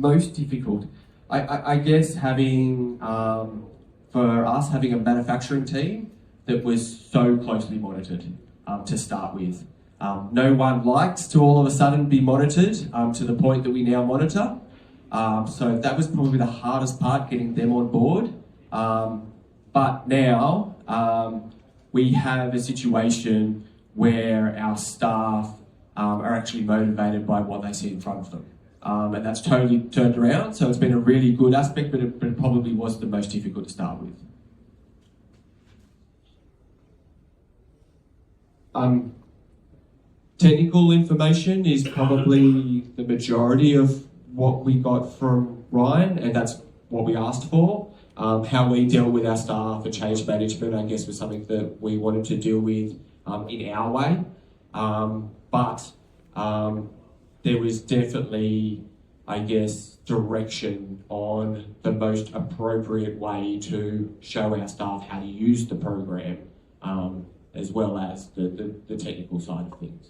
most difficult. I guess having, for us, having a manufacturing team that was so closely monitored to start with. No one likes to all of a sudden be monitored to the point that we now monitor. So that was probably the hardest part, getting them on board. But now we have a situation where our staff are actually motivated by what they see in front of them. And that's totally turned around. So it's been a really good aspect, but it probably was the most difficult to start with. Technical information is probably the majority of what we got from Ryan, and that's what we asked for. How we dealt with our staff and change management, I guess, was something that we wanted to deal with in our way. But there was definitely, I guess, direction on the most appropriate way to show our staff how to use the program, as well as the technical side of things.